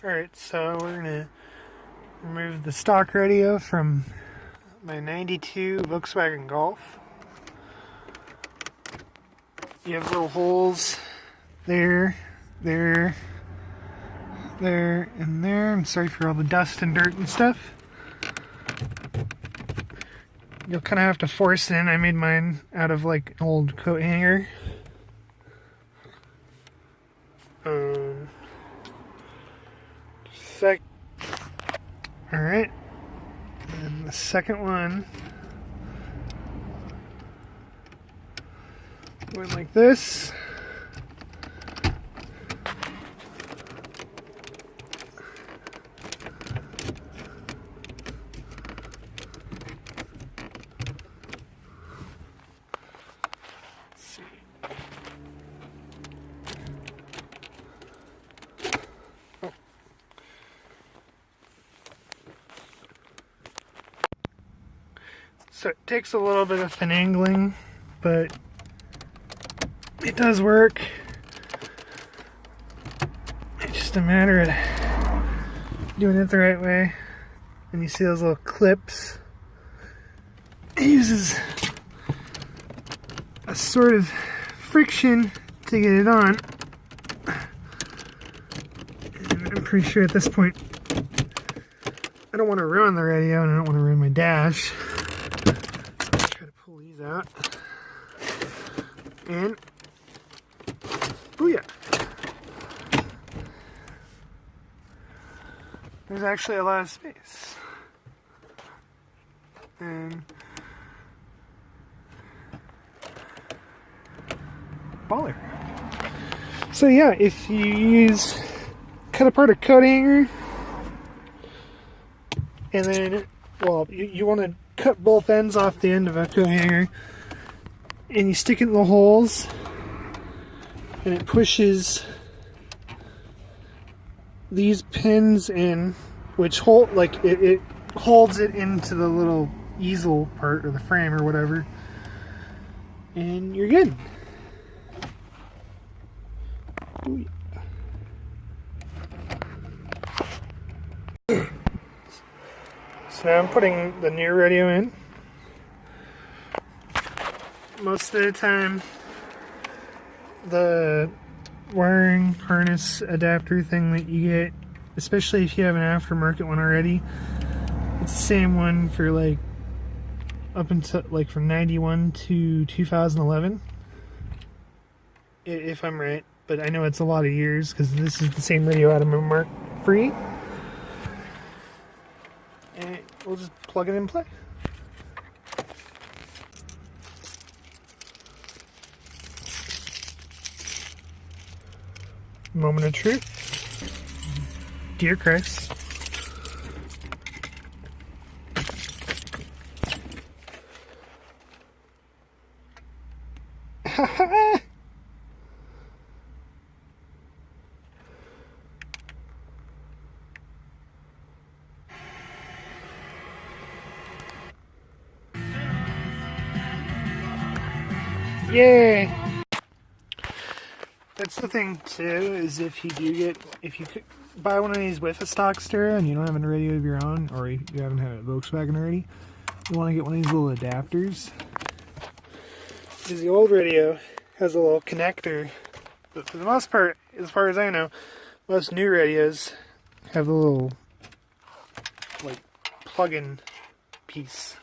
Alright, so we're going to remove the stock radio from my 92 Volkswagen Golf. You have little holes there, there, there, and there. I'm sorry for all the dust and dirt and stuff. You'll kind of have to force it in. I made mine out of like an old coat hanger. Alright, and the second one went like this. Let's see. So it takes a little bit of finagling, but it does work. It's just a matter of doing it the right way. And you see those little clips. It uses a sort of friction to get it on. And I'm pretty sure at this point I don't want to ruin the radio and I don't want to ruin my dash. Out and booyah! There's actually a lot of space, and baller. So yeah, if you cut apart a coat hanger, and then you want to cut both ends off the end of a coat hanger, and you stick it in the holes, and it pushes these pins in, which hold it holds it into the little easel part or the frame or whatever, and you're good. Ooh. So now I'm putting the new radio in. Most of the time, the wiring harness adapter thing that you get, especially if you have an aftermarket one already, it's the same one for like up until like from 91 to 2011, if I'm right. But I know it's a lot of years because this is the same radio out of my Mark III. And we'll just plug it in and play. Moment of truth. Dear Christ. Yay! That's the thing too, is if you could buy one of these with a stock stereo and you don't have a radio of your own, or you haven't had a Volkswagen already, you want to get one of these little adapters. Because the old radio has a little connector, but for the most part, as far as I know, most new radios have a little like plug-in piece.